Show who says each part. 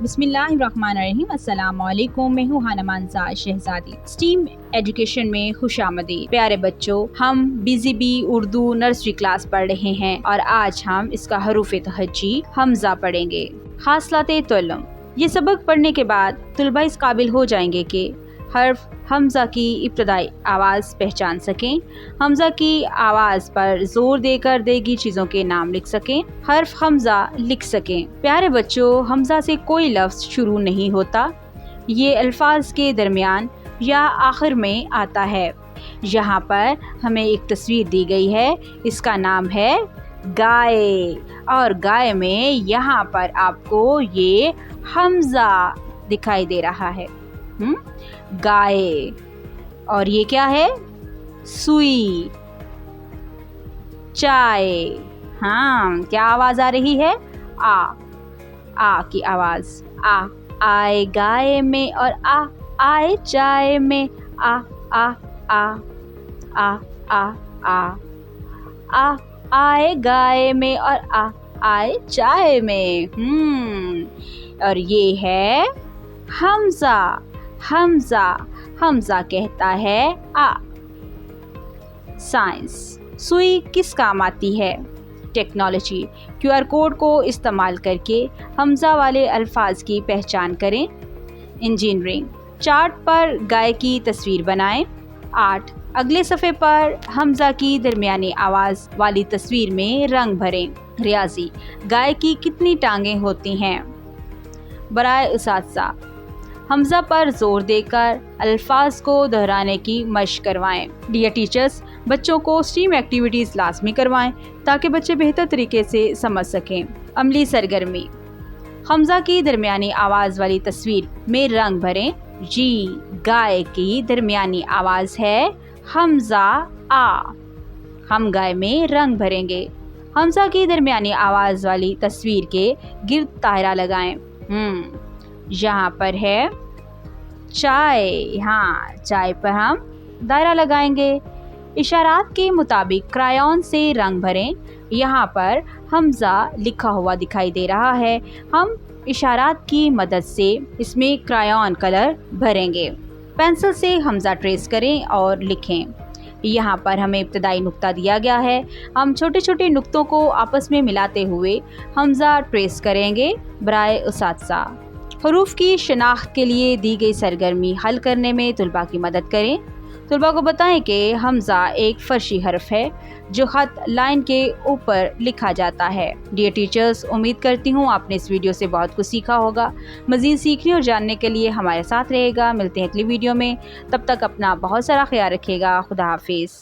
Speaker 1: بسم اللہ الرحمن الرحیم۔ السلام علیکم، میں ہوں ہانا مانزا شہزادی۔ اسٹیم ایجوکیشن میں خوش آمدید۔ پیارے بچوں، ہم BZB اردو نرسری کلاس پڑھ رہے ہیں اور آج ہم اس کا حروف تہجی حمزہ پڑھیں گے۔ حاصلات تعلم۔ یہ سبق پڑھنے کے بعد طلبہ اس قابل ہو جائیں گے کہ حرف حمزہ کی ابتدائی آواز پہچان سکیں، حمزہ کی آواز پر زور دے کر دیگی چیزوں کے نام لکھ سکیں، حرف حمزہ لکھ سکیں۔ پیارے بچوں، حمزہ سے کوئی لفظ شروع نہیں ہوتا، یہ الفاظ کے درمیان یا آخر میں آتا ہے۔ یہاں پر ہمیں ایک تصویر دی گئی ہے، اس کا نام ہے گائے، اور گائے میں یہاں پر آپ کو یہ حمزہ دکھائی دے رہا ہے، گائے۔ اور یہ کیا ہے؟ سوئی، چائے۔ کیا آواز آ رہی ہے؟ آ کی آواز، آئے گائے میں اور آئے چائے میں، آ آ آ آ آ آ آ آئے گائے میں اور آئے چائے میں۔ اور یہ ہے حمزہ۔ حمزہ کہتا ہے آ۔ سائنس۔ سوئی کس کام آتی ہے؟ ٹیکنالوجی۔ QR کوڈ کو استعمال کر کے حمزہ والے الفاظ کی پہچان کریں۔ انجینئرنگ۔ چارٹ پر گائے کی تصویر بنائیں۔ 8۔ اگلے صفحے پر حمزہ کی درمیانی آواز والی تصویر میں رنگ بھریں۔ ریاضی۔ گائے کی کتنی ٹانگیں ہوتی ہیں؟ برائے اساتذہ، حمزہ پر زور دے کر الفاظ کو دہرانے کی مشق کروائیں۔ ڈیئر ٹیچرز، بچوں کو اسٹیم ایکٹیویٹیز لازمی کروائیں تاکہ بچے بہتر طریقے سے سمجھ سکیں۔ عملی سرگرمی۔ حمزہ کی درمیانی آواز والی تصویر میں رنگ بھریں۔ گائے کی درمیانی آواز ہے حمزہ آ۔ ہم گائے میں رنگ بھریں گے۔ حمزہ کی درمیانی آواز والی تصویر کے گرد دائرہ لگائیں۔ یہاں پر ہے چائے، چائے پر ہم دائرہ لگائیں گے۔ اشارات کے مطابق کرایون سے رنگ بھریں۔ یہاں پر حمزہ لکھا ہوا دکھائی دے رہا ہے، ہم اشارات کی مدد سے اس میں کرایون کلر بھریں گے۔ پینسل سے حمزہ ٹریس کریں اور لکھیں۔ یہاں پر ہمیں ابتدائی نقطہ دیا گیا ہے، ہم چھوٹے چھوٹے نقطوں کو آپس میں ملاتے ہوئے حمزہ ٹریس کریں گے۔ برائے اساتذہ، حروف کی شناخت کے لیے دی گئی سرگرمی حل کرنے میں طلباء کی مدد کریں۔ طلباء کو بتائیں کہ حمزہ ایک فرشی حرف ہے جو خط لائن کے اوپر لکھا جاتا ہے۔ ڈیئر ٹیچرز، امید کرتی ہوں آپ نے اس ویڈیو سے بہت کچھ سیکھا ہوگا۔ مزید سیکھنے اور جاننے کے لیے ہمارے ساتھ رہے گا۔ ملتے ہیں اگلی ویڈیو میں، تب تک اپنا بہت سارا خیال رکھیے گا۔ خدا حافظ۔